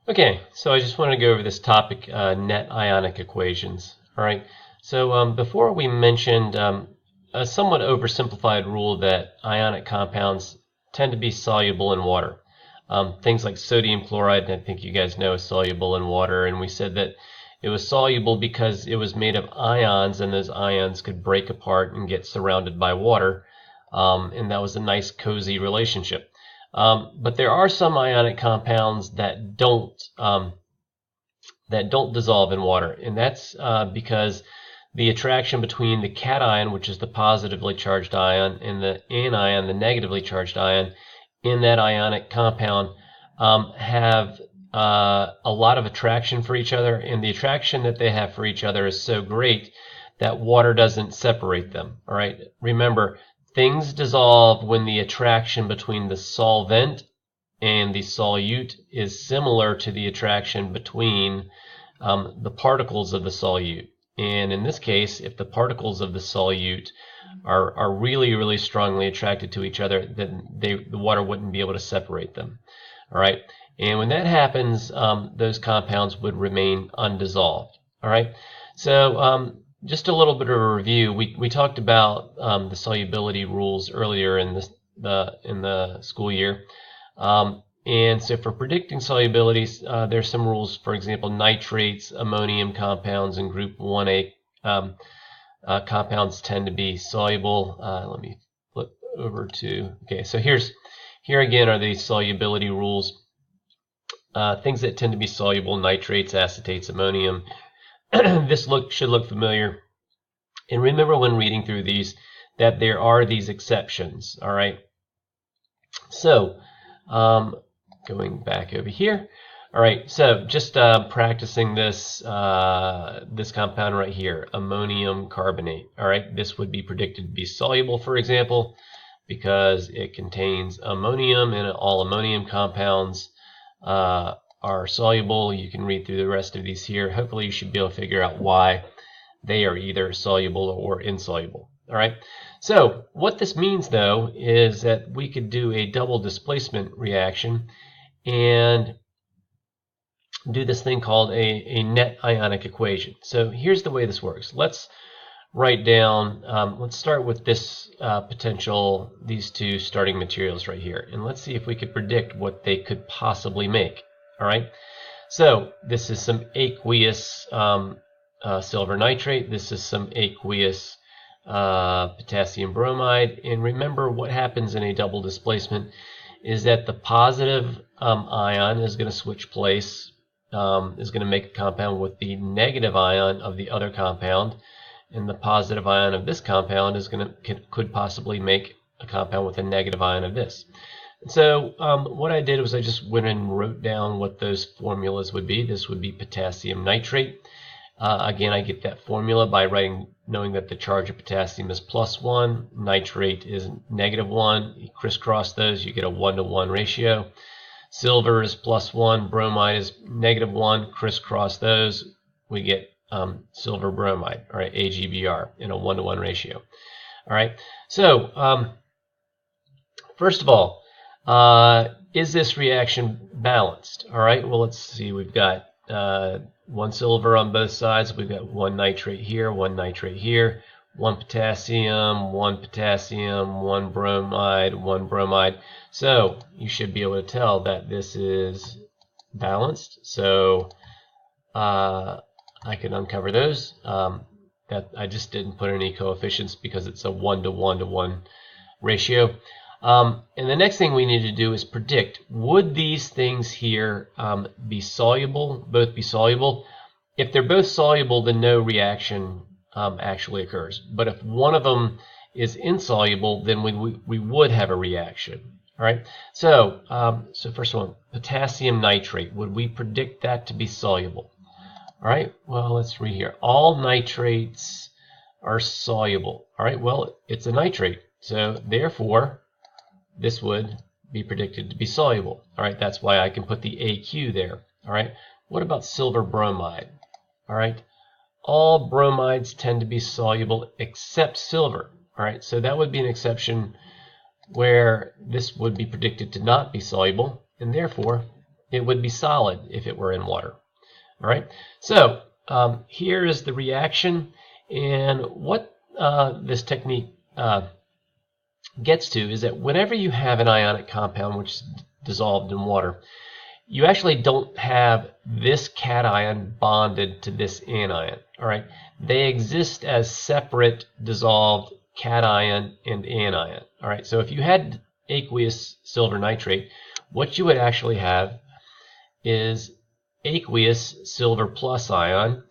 Okay, so I just want to go over this topic, net ionic equations. All right, so before we mentioned a somewhat oversimplified rule that ionic compounds tend to be soluble in water. Things like sodium chloride, I think you guys know, is soluble in water, and we said that it was soluble because it was made of ions, and those ions could break apart and get surrounded by water, and that was a nice, cozy relationship. But there are some ionic compounds that don't dissolve in water, and that's because the attraction between the cation, which is the positively charged ion, and the anion, the negatively charged ion, in that ionic compound have a lot of attraction for each other, and the attraction that they have for each other is so great that water doesn't separate them. All right, remember, things dissolve when the attraction between the solvent and the solute is similar to the attraction between the particles of the solute. And in this case, if the particles of the solute are really, really strongly attracted to each other, then the water wouldn't be able to separate them. All right, and when that happens, those compounds would remain undissolved. All right, so just a little bit of a review. We talked about the solubility rules earlier in the school year, and so for predicting solubilities, there's some rules. For example, nitrates, ammonium compounds, and group 1A compounds tend to be soluble. Let me flip over to, okay, so here again are the solubility rules. Things that tend to be soluble: nitrates, acetates, ammonium. This should look familiar. And remember when reading through these that there are these exceptions. All right. So going back over here. All right. So just practicing this this compound right here, ammonium carbonate. All right. This would be predicted to be soluble, for example, because it contains ammonium, and all ammonium compounds are soluble. You can read through the rest of these here. Hopefully you should be able to figure out why they are either soluble or insoluble. All right. So what this means, though, is that we could do a double displacement reaction and do this thing called a net ionic equation. So here's the way this works. Let's write down, let's start with this potential, these two starting materials right here, and let's see if we could predict what they could possibly make. All right, so this is some aqueous silver nitrate. This is some aqueous potassium bromide. And remember, what happens in a double displacement is that the positive ion is going to switch place, is going to make a compound with the negative ion of the other compound, and the positive ion of this compound is could possibly make a compound with a negative ion of this. And so what I did was I just went and wrote down what those formulas would be. This would be potassium nitrate. Again, I get that formula by knowing that the charge of potassium is +1, nitrate is -1. You crisscross those, you get a 1-to-1 ratio. Silver is +1, bromide is -1. Crisscross those, we get silver bromide, all right, AgBr, in a 1-to-1 ratio. All right, so first of all, is this reaction balanced? All right, well, let's see. We've got one silver on both sides. We've got one nitrate here, one nitrate here, one potassium, one bromide, one bromide. So you should be able to tell that this is balanced. So I can uncover those. That I just didn't put any coefficients because it's a 1-to-1-to-1 ratio. And the next thing we need to do is predict, would these things here be soluble, both be soluble? If they're both soluble, then no reaction actually occurs. But if one of them is insoluble, then we would have a reaction. All right. So first one, potassium nitrate. Would we predict that to be soluble? All right. Well, let's read here. All nitrates are soluble. All right. Well, it's a nitrate, so therefore this would be predicted to be soluble. All right, that's why I can put the AQ there. All right, what about silver bromide? All right, all bromides tend to be soluble except silver. All right, so that would be an exception where this would be predicted to not be soluble, and therefore it would be solid if it were in water. All right, so here is the reaction, and what this technique gets to is that whenever you have an ionic compound which is dissolved in water, you actually don't have this cation bonded to this anion. All right, they exist as separate dissolved cation and anion. All right, so if you had aqueous silver nitrate, what you would actually have is aqueous silver plus ion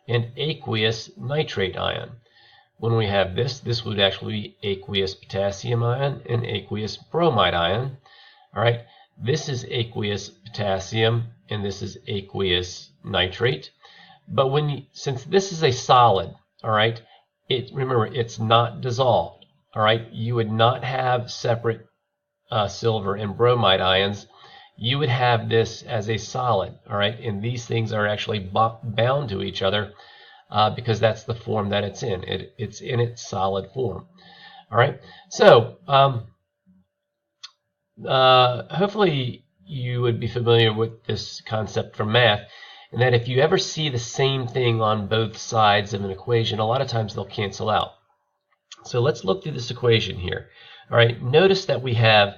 and aqueous nitrate ion. When we have this would actually be aqueous potassium ion and aqueous bromide ion. All right, this is aqueous potassium and this is aqueous nitrate. But since this is a solid, all right, remember it's not dissolved. All right, you would not have separate silver and bromide ions. You would have this as a solid. All right, and these things are actually bound to each other because that's the form that it's in. It's in its solid form. All right, so hopefully you would be familiar with this concept from math, and that if you ever see the same thing on both sides of an equation, a lot of times they'll cancel out. So let's look through this equation here. All right, notice that we have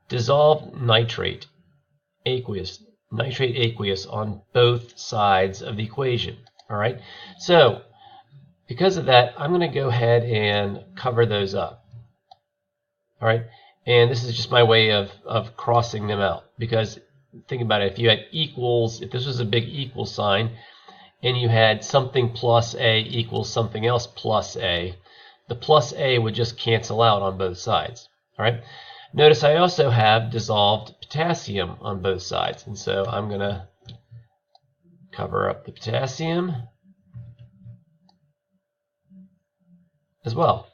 dissolved nitrate, aqueous, nitrate aqueous on both sides of the equation. All right, so because of that, I'm going to go ahead and cover those up. All right, and this is just my way of crossing them out, because think about it, if you had equals, if this was a big equal sign and you had something plus A equals something else plus A, the plus A would just cancel out on both sides. All right, notice I also have dissolved potassium on both sides, and so I'm going to cover up the potassium as well.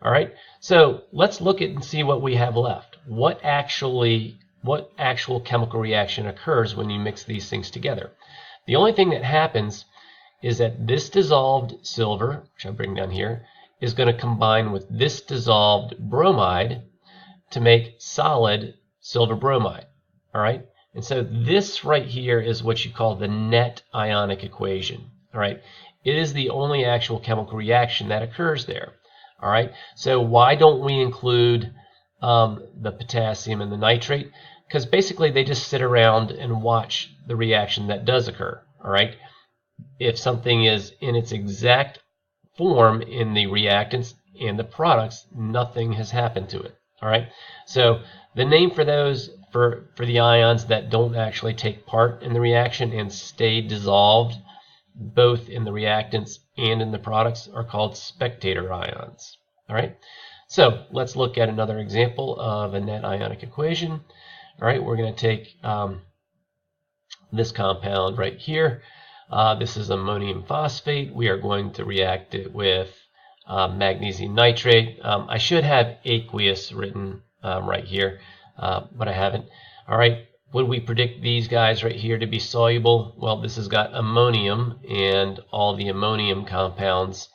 All right, so let's look at and see what we have left. What actual chemical reaction occurs when you mix these things together? The only thing that happens is that this dissolved silver, which I'll bring down here, is going to combine with this dissolved bromide to make solid silver bromide. All right, and so this right here is what you call the net ionic equation. All right, it is the only actual chemical reaction that occurs there. All right, so why don't we include the potassium and the nitrate? Because basically they just sit around and watch the reaction that does occur. All right, if something is in its exact form in the reactants and the products, nothing has happened to it. All right, so the name for those, for the ions that don't actually take part in the reaction and stay dissolved both in the reactants and in the products, are called spectator ions. All right, so let's look at another example of a net ionic equation. All right, we're going to take this compound right here. This is ammonium phosphate. We are going to react it with magnesium nitrate. I should have aqueous written right here, but I haven't. All right, would we predict these guys right here to be soluble? Well, this has got ammonium, and all the ammonium compounds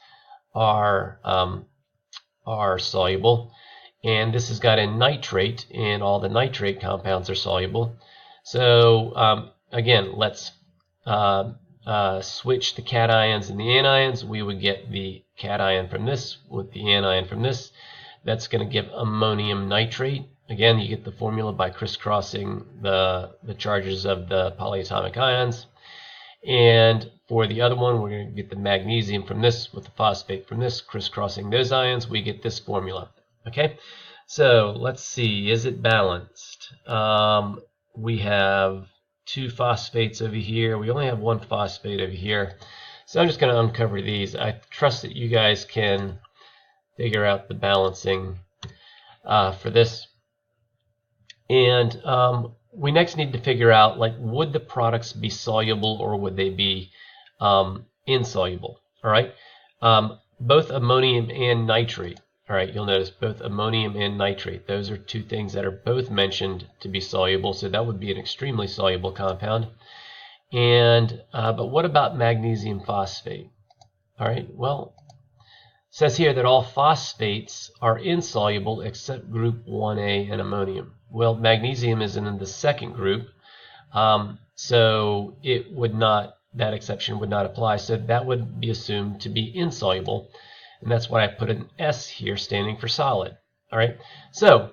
are soluble. And this has got a nitrate, and all the nitrate compounds are soluble. So again, let's switch the cations and the anions. We would get the cation from this with the anion from this. That's going to give ammonium nitrate. Again, you get the formula by crisscrossing the charges of the polyatomic ions. And for the other one, we're going to get the magnesium from this with the phosphate from this, crisscrossing those ions. We get this formula. Okay, so let's see, is it balanced? We have two phosphates over here. We only have one phosphate over here. So I'm just going to uncover these. I trust that you guys can figure out the balancing for this. And we next need to figure out, like, would the products be soluble or would they be insoluble? All right, both ammonium and nitrate. All right, you'll notice both ammonium and nitrate. Those are two things that are both mentioned to be soluble, so that would be an extremely soluble compound. And but what about magnesium phosphate? All right, well, it says here that all phosphates are insoluble except group 1A and ammonium. Well, magnesium is in the second group. So it would not, that exception would not apply. So that would be assumed to be insoluble. And that's why I put an S here standing for solid. All right. So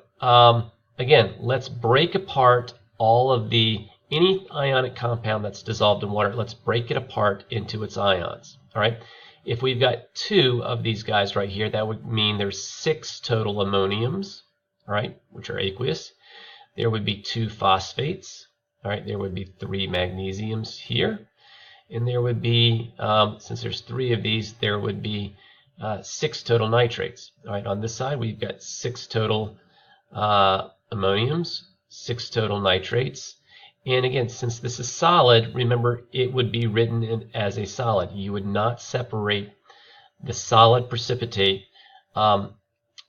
again, let's break apart all of any ionic compound that's dissolved in water. Let's break it apart into its ions. All right. If we've got 2 of these guys right here, that would mean there's 6 total ammoniums, all right, which are aqueous. There would be 2 phosphates. All right. There would be 3 magnesiums here. And there would be, since there's 3 of these, there would be 6 total nitrates. All right, on this side, we've got 6 total ammoniums, 6 total nitrates. And again, since this is solid, remember, it would be written in as a solid. You would not separate the solid precipitate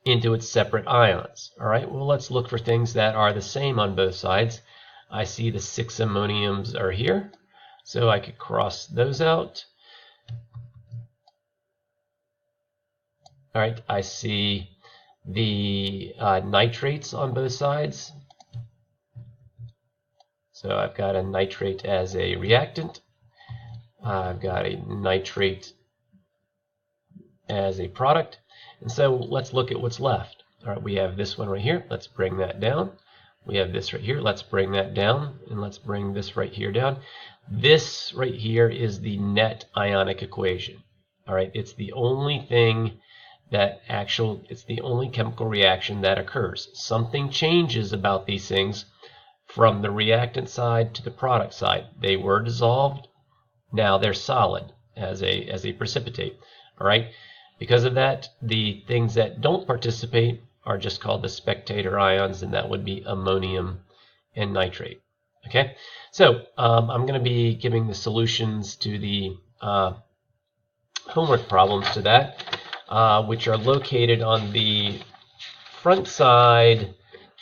into its separate ions. All right, well, let's look for things that are the same on both sides. I see the 6 ammoniums are here, so I could cross those out. All right, I see the nitrates on both sides. So I've got a nitrate as a reactant. I've got a nitrate as a product. And so let's look at what's left. All right, we have this one right here. Let's bring that down. We have this right here. Let's bring that down. And let's bring this right here down. This right here is the net ionic equation. All right, it's the only thing it's the only chemical reaction that occurs. Something changes about these things from the reactant side to the product side. They were dissolved, now they're solid as a precipitate. All right, because of that, the things that don't participate are just called the spectator ions, and that would be ammonium and nitrate. Okay, so I'm going to be giving the solutions to the homework problems to that, which are located on the front side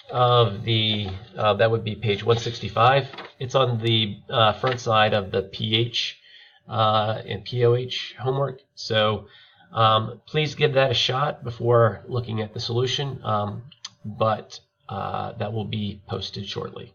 of the, that would be page 165. It's on the front side of the pH and POH homework. So please give that a shot before looking at the solution, but that will be posted shortly.